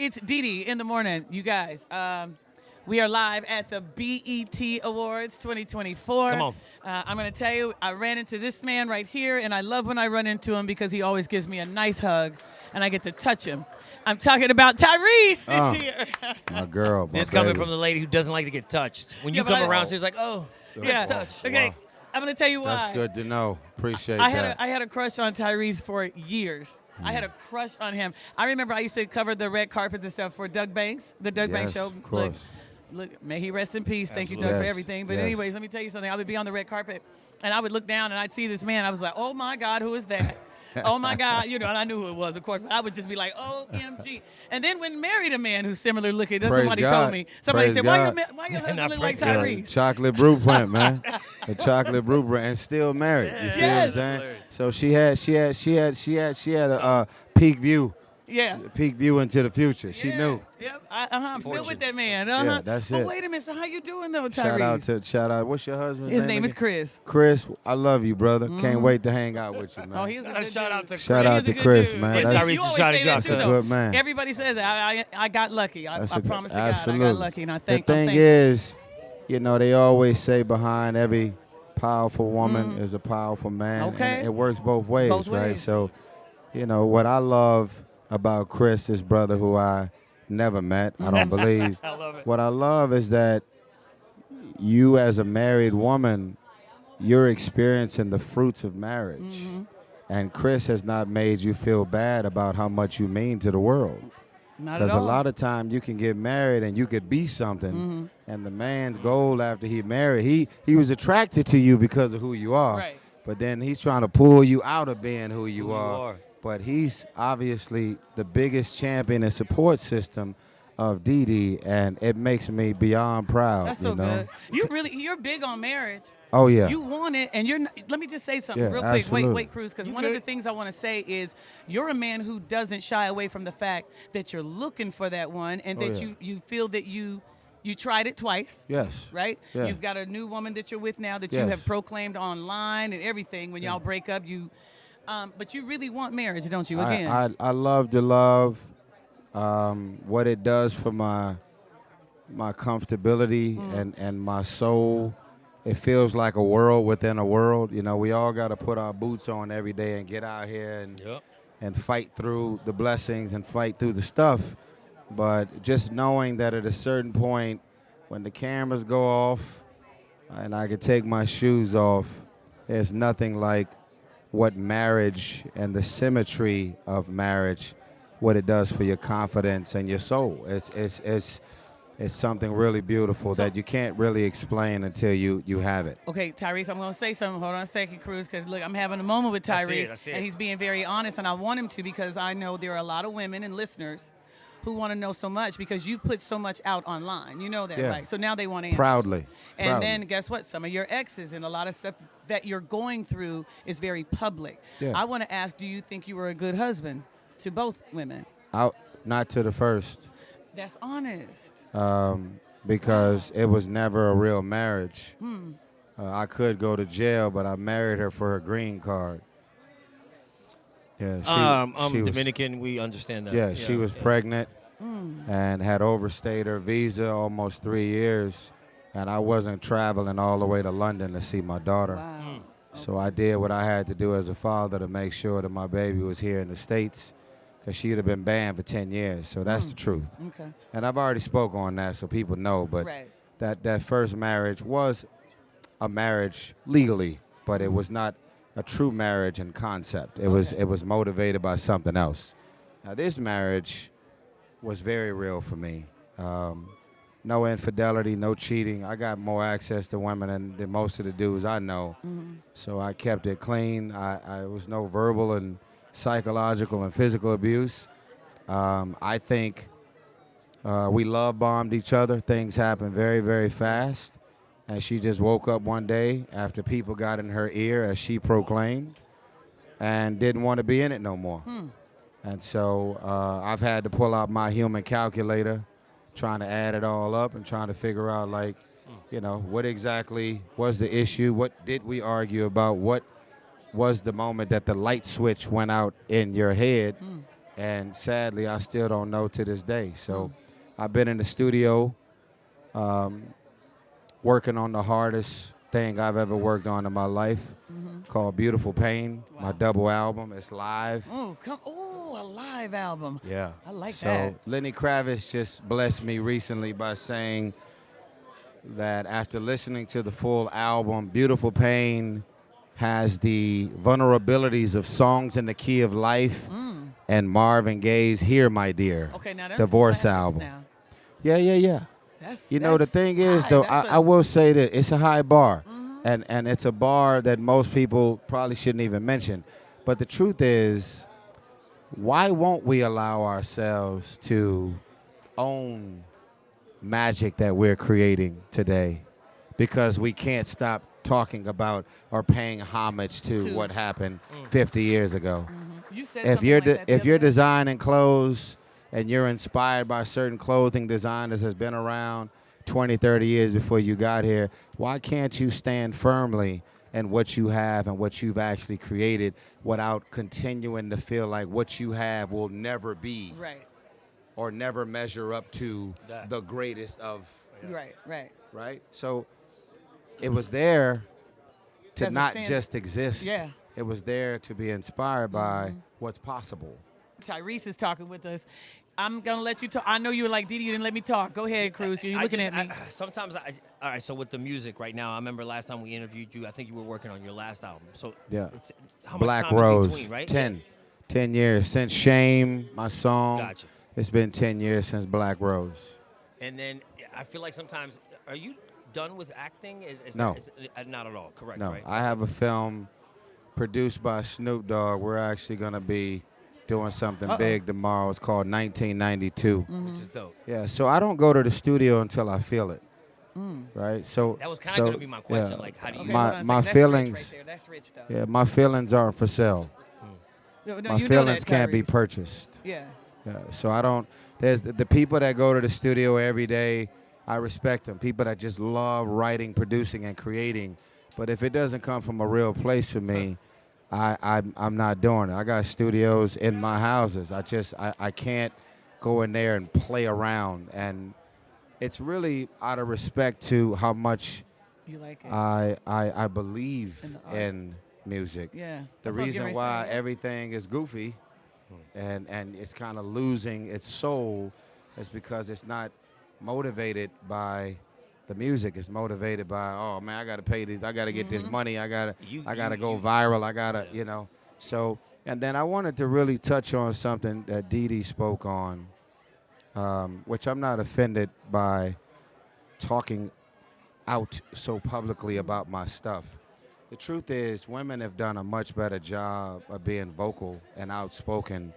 It's DeDe in the morning, you guys. We are live at the BET Awards 2024. Come on. I'm going to tell you, I ran into this man right here, and I love when I run into him because he always gives me a nice hug, and I get to touch him. I'm talking about Tyrese is here. My girl, my This coming baby. from the lady who doesn't like to get touched. When you Yeah, but come I- around, she's like, oh, Yeah. let's touch. Okay, Wow. I'm going to tell you why. That's good to know. Appreciate I that. had a crush on Tyrese for years. I had a crush on him. I remember I used to cover the red carpets and stuff for Doug Banks, the Doug Banks show. Of course. Look, may he rest in peace. Thank you, Doug, Absolutely. for Yes, everything. But yes. anyways, let me tell you something. I would be on the red carpet, and I would look down, and I'd see this man. I was like, oh, my God, who is that? Oh, my God. You know, and I knew who it was, of course. But I would just be like, OMG. And then when married a man who's similar looking, that's Praise somebody God. told me. Somebody Praise said, God. why your husband Not look like praise God. Tyrese? Chocolate blueprint, man. The chocolate blueprint, and still married. You see what I'm Yes. saying? Hilarious. So she had a peak view Yeah. into the future. She Yeah. knew. Yep. I'm still Fortune. with that man. Yeah, that's But it. wait a minute. So how you doing though, Tyrese? Shout out. What's your husband's name? His name is again? Chris. Chris. I love you, brother. Can't wait to hang out with you, man. Oh, he's a good Shout out dude. to Shout He's out a to good Chris, dude. man. Yes, That's- Tyrese you is always shot say at that Josh, too, a though. good man. Everybody says I got lucky. I promise to God, I absolutely. got lucky, and I thank. The I'm thing thankful. is, you know, they always say behind every powerful woman is a powerful man. Okay. And it works both ways, Both right? ways. So, you know, what I love about Chris, his brother who I never met, I don't believe. I love it. What I love is that you as a married woman, you're experiencing the fruits of marriage. Mm-hmm. And Chris has not made you feel bad about how much you mean to the world. Not at Because a all. lot of time you can get married and you could be something, Mm-hmm. and the man's goal after he married, he was attracted to you because of who you are. Right. But then he's trying to pull you out of being who you you are. are. But he's obviously the biggest champion and support system of DeDe, and it makes me beyond proud. That's you so know? good. You're big on marriage. Oh yeah. You want it, and you're. Not, let me just say something Yeah, real quick. absolutely. Wait, Cruz, because one of the things I want to say is you're a man who doesn't shy away from the fact that you're looking for that one, and Oh, that yeah. you feel that you tried it twice. Yes. Right? Yeah. You've got a new woman that you're with now that you Yes. have proclaimed online and everything. When y'all break up, but you really want marriage, don't you? Again. I love to love what it does for my comfortability and my soul. It feels like a world within a world. You know, we all got to put our boots on every day and get out here and fight through the blessings and fight through the stuff. But just knowing that at a certain point, when the cameras go off and I could take my shoes off, there's nothing like what marriage and the symmetry of marriage, what it does for your confidence and your soul. It's something really beautiful that you can't really explain until you have it. Okay, Tyrese, I'm going to say something. Hold on a second, Cruz, because, look, I'm having a moment with I see Tyrese, it, I see it. and he's being very honest, and I want him to because I know there are a lot of women and listeners who want to know so much because you've put so much out online. You know that, Yeah. right? So now they want answers. Proudly. And Proudly. then guess what? Some of your exes and a lot of stuff that you're going through is very public. Yeah. I want to ask, do you think you were a good husband to both women? Not to the first. That's honest. Because it was never a real marriage. I could go to jail, but I married her for her green card. Yeah, I'm she was, Dominican. We understand that. yeah, she was pregnant and had overstayed her visa almost 3 years, and I wasn't traveling all the way to London to see my daughter. Wow. So I did what I had to do as a father to make sure that my baby was here in the States, because she'd have been banned for 10 years. So that's the truth. Okay. And I've already spoke on that so people know, but Right. that first marriage was a marriage legally, but it was not a true marriage in concept. It was motivated by something else. Now this marriage was very real for me. No infidelity, no cheating. I got more access to women than most of the dudes I know. So I kept it clean. I was no verbal and psychological and physical abuse. I think we love bombed each other. Things happened very, very fast. And she just woke up one day after people got in her ear, as she proclaimed, and didn't want to be in it no more. And so I've had to pull out my human calculator, trying to add it all up and trying to figure out, like, you know, what exactly was the issue? What did we argue about? What was the moment that the light switch went out in your head? And sadly, I still don't know to this day. So I've been in the studio working on the hardest thing I've ever worked on in my life, called Beautiful Pain, my double album. It's live. Oh, a live album. Yeah. I like so that. Lenny Kravitz just blessed me recently by saying that after listening to the full album, Beautiful Pain has the vulnerabilities of Songs in the Key of Life and Marvin Gaye's Here, My Dear, Okay, now that's divorce classics album. Now. Yeah. That's, You know, the thing is, high. though, That's I will say that it's a high bar, and it's a bar that most people probably shouldn't even mention. But the truth is, why won't we allow ourselves to own magic that we're creating today? Because we can't stop talking about or paying homage to what happened 50 years ago. You said If something you're like that the if other you're day. designing clothes and you're inspired by certain clothing designers that's been around 20, 30 years before you got here, why can't you stand firmly in what you have and what you've actually created without continuing to feel like what you have will never be Right. or never measure up to the greatest of, right? So it was there to As a not stand- just exist. Yeah. It was there to be inspired by what's possible. Tyrese is talking with us. I'm going to let you talk. I know you were like, DeDe, you didn't let me talk. Go ahead, Cruz. You're looking at me. Sometimes, all right, so with the music right now, I remember last time we interviewed you, I think you were working on your last album. So Yeah. it's, how Black much time Rose, in between, right? 10 years. Since Shame, my song, Gotcha. it's been 10 years since Black Rose. And then I feel like sometimes, are you done with acting? No. Not at all, correct, No, right? I have a film produced by Snoop Dogg. We're actually going to be doing something big tomorrow. It's called 1992. Which is dope. Yeah, so I don't go to the studio until I feel it. Right? So That was kind of going to be my question. Like, how do you... Okay, my- hold on a my second. That's feelings- rich right there. That's rich, though. yeah, my feelings aren't for sale. No, My you know feelings that, can't be Tyrese. purchased. Yeah. Yeah, so I don't. There's the people that go to the studio every day. I respect them. People that just love writing, producing, and creating. But if it doesn't come from a real place for me, I'm not doing it. I got studios in my houses. I can't go in there and play around. And it's really out of respect to how much You like it. I believe In the art. in music. Yeah. The That's what I was reason getting why ready to say. everything is goofy and it's kind of losing its soul is because it's not motivated by the music. It's motivated by, oh man, I got to pay these, I got to get this money, I got to go viral, I got to, you know. So, and then I wanted to really touch on something that DeDe spoke on, which I'm not offended by talking out so publicly about my stuff. The truth is, women have done a much better job of being vocal and outspoken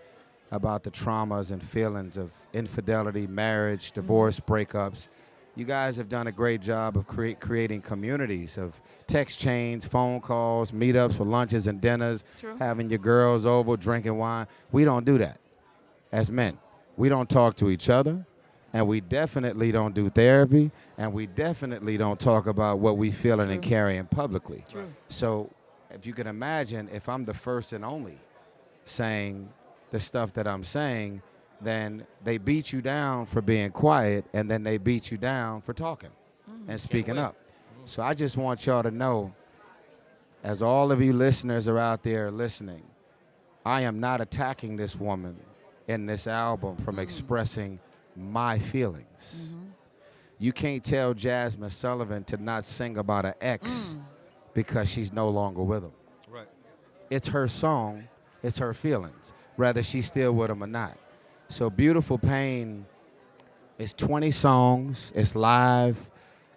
about the traumas and feelings of infidelity, marriage, divorce, breakups. You guys have done a great job of creating communities of text chains, phone calls, meetups for lunches and dinners, True. having your girls over, drinking wine. We don't do that as men. We don't talk to each other. And we definitely don't do therapy, and we definitely don't talk about what we feeling and carrying publicly. True. So if you can imagine, if I'm the first and only saying the stuff that I'm saying, then they beat you down for being quiet, and then they beat you down for talking and speaking up. So I just want y'all to know, as all of you listeners are out there listening, I am not attacking this woman in this album from expressing my feelings. You can't tell Jasmine Sullivan to not sing about an ex because she's no longer with him. Right. It's her song, it's her feelings, whether she's still with him or not. So Beautiful Pain is 20 songs, it's live,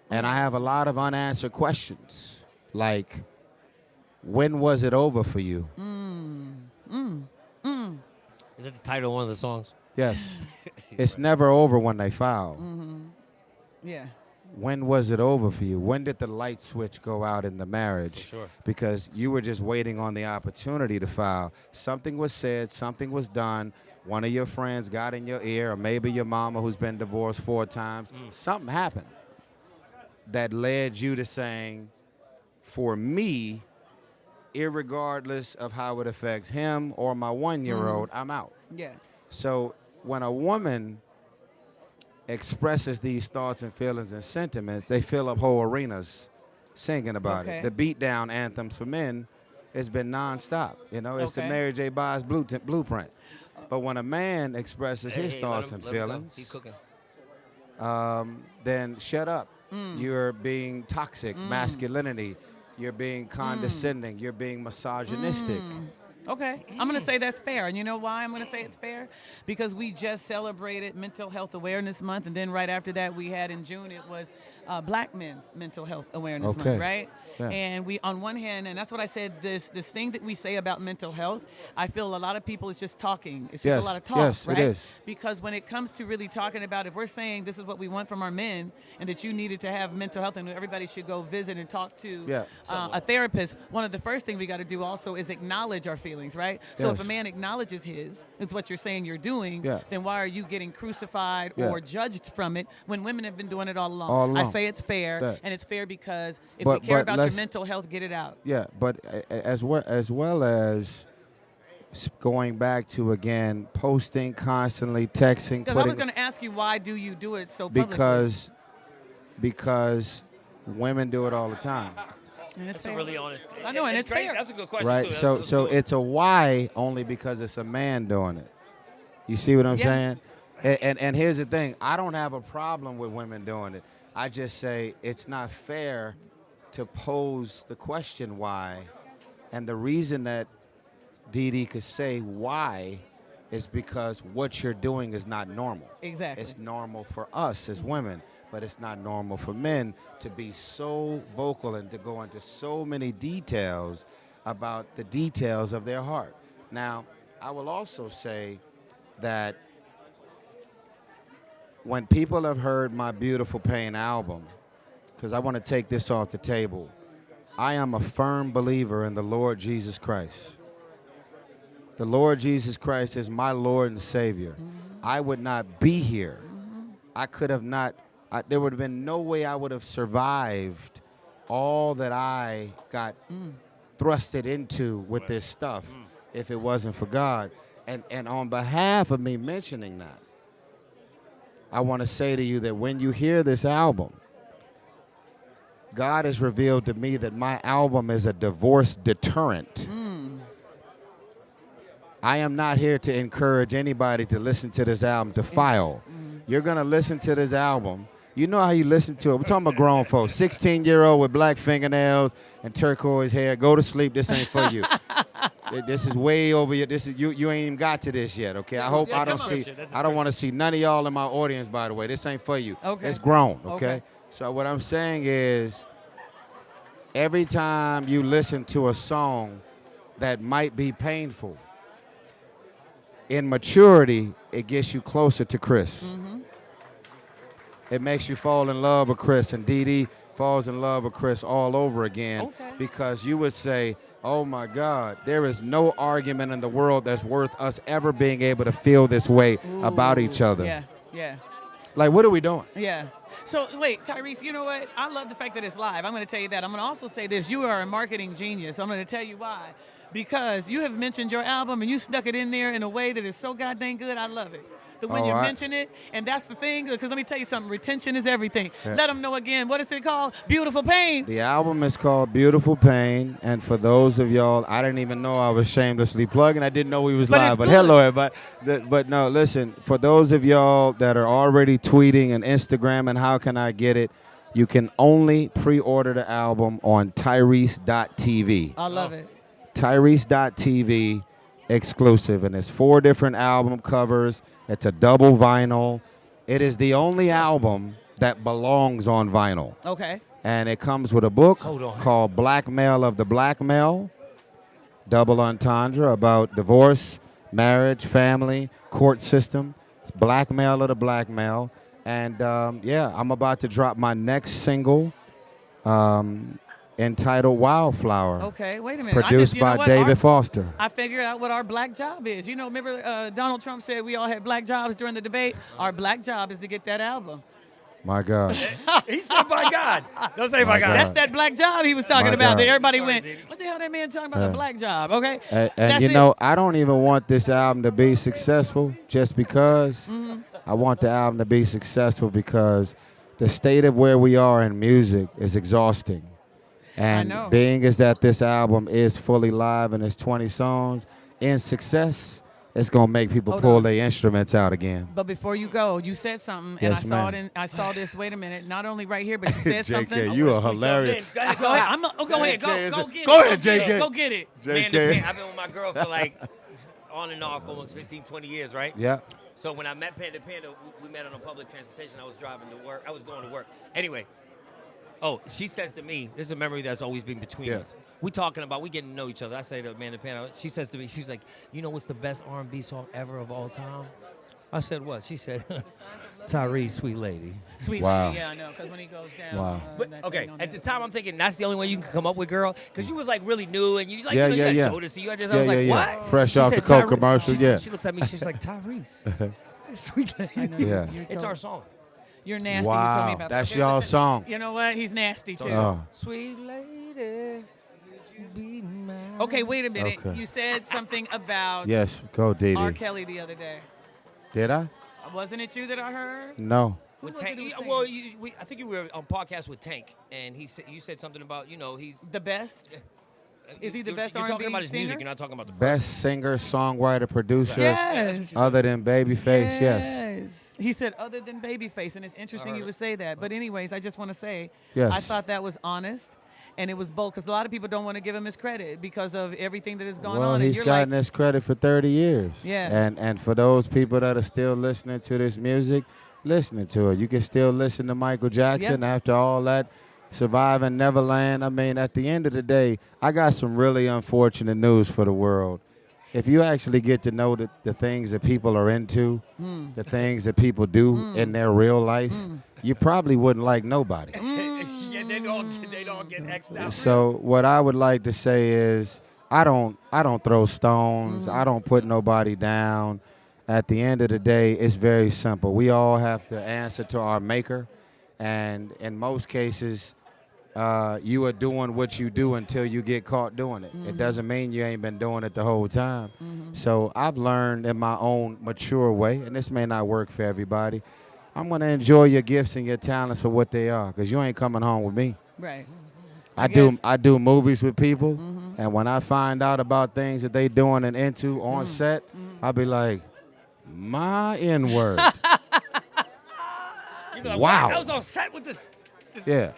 and I have a lot of unanswered questions. Like, when was it over for you? Is it the title of one of the songs? Yes. It's never over when they foul. Yeah. When was it over for you? When did the light switch go out in the marriage? For sure. Because you were just waiting on the opportunity to file. Something was said, something was done. One of your friends got in your ear, or maybe your mama who's been divorced 4 times. Something happened that led you to saying, for me, irregardless of how it affects him or my 1-year-old, I'm out. Yeah. So when a woman expresses these thoughts and feelings and sentiments, they fill up whole arenas singing about Okay. it. The beat down anthems for men has been nonstop. You know, it's the Okay. Mary J. Blige blueprint. But when a man expresses his Hey, thoughts let and him go. feelings, He's cooking. then shut up. You're being toxic, masculinity. You're being condescending. You're being misogynistic. Okay, I'm going to say that's fair. And you know why I'm going to say it's fair? Because we just celebrated Mental Health Awareness Month, and then right after that we had in June, it was Black Men's Mental Health Awareness Okay. Month, right? Yeah. And we, on one hand, and that's what I said, this thing that we say about mental health, I feel a lot of people is just talking. It's just Yes, a lot of talk, yes, it right? is. Because when it comes to really talking about, if we're saying this is what we want from our men, and that you needed to have mental health, and everybody should go visit and talk to Yeah. a therapist, one of the first things we got to do also is acknowledge our feelings, right? So if Yes. a man acknowledges it's what you're saying you're doing, Yeah. then why are you getting crucified Yeah. or judged from it when women have been doing it all along? All I along. say it's fair, Yeah. and it's fair because if But- we care but about your let's- mental health, get it out. Yeah, but as well as going back to, again, posting constantly, texting, Because I was putting, going to ask you, why do you do it so publicly? because women do it all the time, And it's That's a fair. really honest. I know, and it's great. fair. That's a good question right? too. So it's a why only because it's a man doing it. You see what I'm Yeah. saying? And here's the thing: I don't have a problem with women doing it. I just say it's not fair to pose the question why, and the reason that DeDe could say why is because what you're doing is not normal. Exactly. It's normal for us as women, but it's not normal for men to be so vocal and to go into so many details about the details of their heart. Now, I will also say that when people have heard my Beautiful Pain album, because I want to take this off the table, I am a firm believer in the Lord Jesus Christ. The Lord Jesus Christ is my Lord and Savior. I would not be here. I could have not, there would have been no way I would have survived all that I got thrusted into with this stuff if it wasn't for God. And on behalf of me mentioning that, I want to say to you that when you hear this album, God has revealed to me that my album is a divorce deterrent. I am not here to encourage anybody to listen to this album to file. You're going to listen to this album. You know how you listen to it. We're talking about grown folks. 16-year-old with black fingernails and turquoise hair. Go to sleep. This ain't for you. This is way over you. This is you ain't even got to this yet, okay? I hope Yeah, I don't come on. see That's I don't want to see none of y'all in my audience, by the way. This ain't for you. Okay. It's grown, okay? Okay. So what I'm saying is every time you listen to a song that might be painful, in maturity, it gets you closer to Chris. It makes you fall in love with Chris, and DeDe falls in love with Chris all over again Okay. because you would say, oh my God, there is no argument in the world that's worth us ever being able to feel this way about each other. Yeah, yeah. Like, what are we doing? Yeah. So wait, Tyrese, you know what? I love the fact that it's live. I'm going to tell you that. I'm going to also say this. You are a marketing genius. I'm going to tell you why. Because you have mentioned your album and you snuck it in there in a way that is so goddamn good. I love it. When you mention it, and that's the thing, because let me tell you something, retention is everything. Yeah. Let them know again, what is it called? Beautiful Pain. The album is called Beautiful Pain, and for those of y'all, I didn't even know I was shamelessly plugging. I didn't know we was But live, it's but good. hello, everybody. But no, listen, for those of y'all that are already tweeting and Instagram and how can I get it, you can only pre-order the album on Tyrese.tv. I love it. Tyrese.tv exclusive, and it's 4 different album covers. It's a double vinyl. It is the only album that belongs on vinyl. Okay. And it comes with a book Hold on. called Blackmail of the Blackmail, double entendre about divorce, marriage, family, court system. It's Blackmail of the Blackmail. And yeah, I'm about to drop my next single entitled Wildflower, Okay, wait a minute. produced you know by what? David Foster. I figured out what our black job is. You know, remember Donald Trump said we all had black jobs during the debate? Our black job is to get that album. My God. He said, "My God." Don't say, My "My God." God. That's that black job he was talking My about. God. That everybody Sorry, went, DeDe. what the hell that man talking about? A black job, okay? And That's you it. know, I don't even want this album to be successful just because. Mm-hmm. I want the album to be successful because the state of where we are in music is exhausting. And know. being is that this album is fully live and it's 20 songs, in success, it's gonna make people Hold pull on. their instruments out again. But before you go, you said something, and Yes, I saw ma'am. it. I saw this. Wait a minute. Not only right here, but you said something. you are So hilarious. then, go ahead, Go ahead. Go ahead. Go JK is get it. it. Go ahead, get it. JK. Go get it. Man, the Pen, I've been with my girl for like on and off almost 15, 20 years, right? Yeah. So when I met Panda Panda, we met on a public transportation. I was driving to work. I was going to work. Anyway, she says to me, this is a memory that's always been between us. We getting to know each other. I say to Amanda Panda, she says to me, she's like, you know what's the best R&B song ever of all time? I said, what? She said, Tyrese, Sweet Lady. Sweet Wow. lady, yeah, I know. Because when he goes down. Wow. But, that okay, thing on at that the time I'm thinking that's the only way you can come up with, girl, because you was like really new and you like Yeah, you know, yeah, you yeah. had Jodeci. You had this. I was like, what? Fresh She off the said, Coke Tyrese. commercial, She yeah. said- She looks at me. She was like, Tyrese, Sweet I Lady. know Yeah. It's our song. You're nasty. You told Wow, me about that's that. y'all's Listen, song. You know what? He's nasty too. Oh. Sweet lady, would you be mine? Okay, wait a minute. Okay. You said something about Yes, go R. DeDe. Kelly the other day. Did I? Wasn't it you that I heard? No. With was it Tank. who was Well, saying? I think you were on podcast with Tank, and you said something about he's The best? Is he the best You're R&B talking about his singer? music. You're not talking about the Best singer, songwriter, producer, Yes. other than Babyface, yes. He said other than Babyface, and it's interesting you would say that. But anyways, I just want to say, Yes. I thought that was honest, and it was bold, because a lot of people don't want to give him his credit because of everything that has gone Well, on. And he's you're gotten like, this credit for 30 years. Yeah. And for those people that are still listening to this music, listening to it. You can still listen to Michael Jackson after all that surviving Neverland. I mean, at the end of the day, I got some really unfortunate news for the world. If you actually get to know the things that people are into, the things that people do in their real life, you probably wouldn't like nobody. yeah, they don't get X'd out. So what I would like to say is I don't throw stones. I don't put nobody down. At the end of the day, it's very simple. We all have to answer to our maker, and in most cases, you are doing what you do until you get caught doing it. It doesn't mean you ain't been doing it the whole time. So I've learned in my own mature way, and this may not work for everybody, I'm going to enjoy your gifts and your talents for what they are, because you ain't coming home with me. right. I do movies with people, and when I find out about things that they doing and into on set, I'll be like, my N-word. You be like, Wow. I was on set with this. Yeah.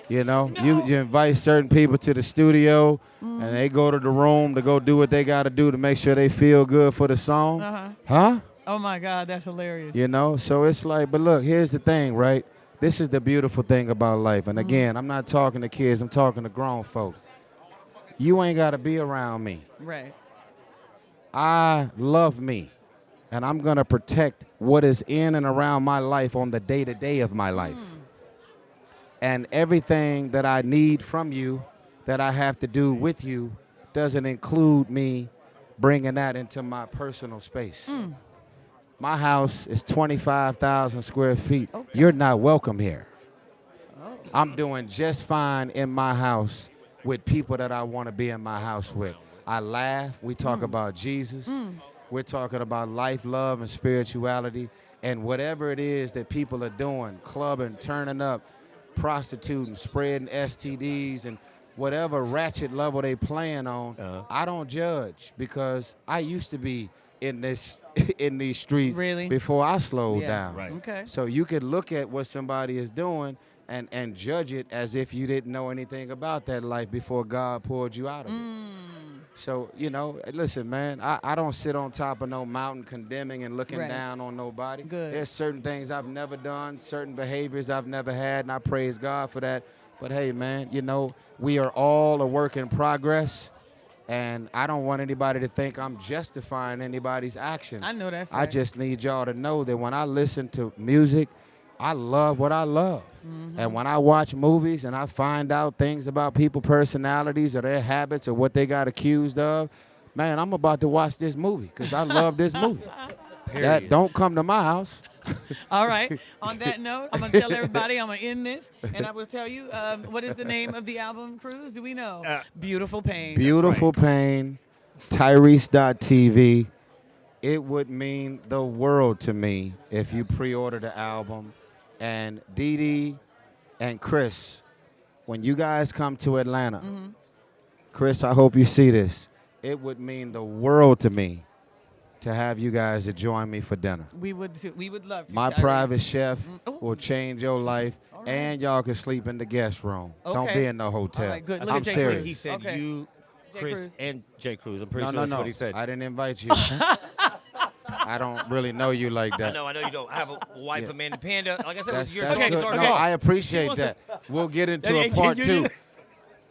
You know, you invite certain people to the studio, and they go to the room to go do what they got to do to make sure they feel good for the song. Huh? Oh, my God, that's hilarious. You know, so it's like, but look, here's the thing, right? This is the beautiful thing about life. And again, I'm not talking to kids, I'm talking to grown folks. You ain't got to be around me. Right. I love me, and I'm going to protect what is in and around my life on the day-to-day of my life. And everything that I need from you, that I have to do with you, doesn't include me bringing that into my personal space. My house is 25,000 square feet. Okay. You're not welcome here. Oh. I'm doing just fine in my house with people that I want to be in my house with. I laugh. We talk about Jesus. We're talking about life, love, and spirituality. And whatever it is that people are doing, clubbing, turning up, prostituting, spreading STDs, and whatever ratchet level they playing on, I don't judge, because I used to be in these streets Really? before I slowed down. Right. Okay. So you could look at what somebody is doing and judge it as if you didn't know anything about that life before God pulled you out of it. So, you know, listen, man, I don't sit on top of no mountain condemning and looking Right. down on nobody. Good. There's certain things I've never done, certain behaviors I've never had, and I praise God for that. But hey, man, you know, we are all a work in progress, and I don't want anybody to think I'm justifying anybody's actions. I know that's I right. just need y'all to know that when I listen to music, I love what I love. And when I watch movies and I find out things about people's personalities or their habits or what they got accused of, man, I'm about to watch this movie because I love this movie. That don't come to my house. All right. On that note, I'm going to tell everybody, I'm going to end this, and I will tell you, what is the name of the album, Cruz? Do we know? Beautiful Pain. Beautiful Pain, Tyrese.tv. It would mean the world to me if you pre-order the album. And DeDe and Chris, when you guys come to Atlanta, Chris, I hope you see this. It would mean the world to me to have you guys to join me for dinner. We would too. We would love to. My Tyrese. private chef Oh. will change your life, All right. and y'all can sleep in the guest room. Don't Okay. be in no hotel. All right, good. Look I'm at Jay serious. He said Okay. you, Jay Chris, Cruz. and Jay Cruz. I'm pretty No, sure no, that's no. what he said. I didn't invite you. I don't really know you like that. I know you don't. I have a wife, Yeah. Amanda Panda. Like I said, That's, your that's song good. is our No, song. I appreciate wants that. We'll get into Yeah, a part you two. do.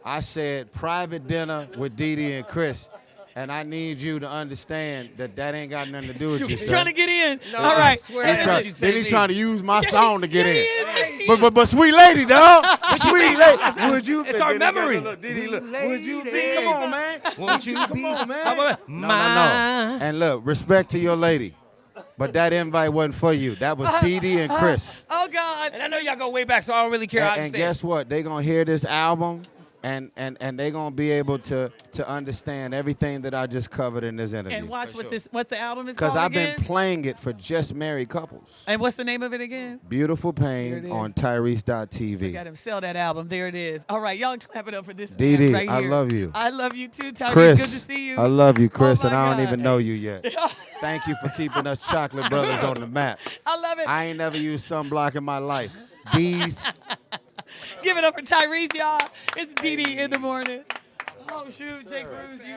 I said private dinner with DeDe and Chris, and I need you to understand that that ain't got nothing to do with you. He's trying to get in. No, All right. I swear He that's try, what you then said, he trying to use my song to get Yeah, in. he is. But sweet lady, dog. Sweet lady. Would you? It's our memory. Look, DeDe, look. Would you be? Come on, man. Won't you Come be on, man. my? No. And look, respect to your lady. But that invite wasn't for you. That was DeDe and Chris. Oh, God. And I know y'all go way back, so I don't really care. I And understand. guess what? They gonna hear this album, and they gonna be able to understand everything that I just covered in this interview. And watch For what sure. what the album is called Because I've again. been playing it for just married couples. And what's the name of it again? Beautiful There it Pain is. on Got Tyrese.tv. him sell that album. There it is. All right, y'all clap it up for this DeDe, man right I here. love you. I love you too, Tyrese. Chris, Good to see you. I love you, Chris, Oh, and my I don't God. even know you yet. Thank you for keeping us chocolate brothers on the map. I love it. I ain't never used sunblock in my life. These Give it up for Tyrese, y'all. It's DeDe in the morning. Oh, shoot, Jay Cruz.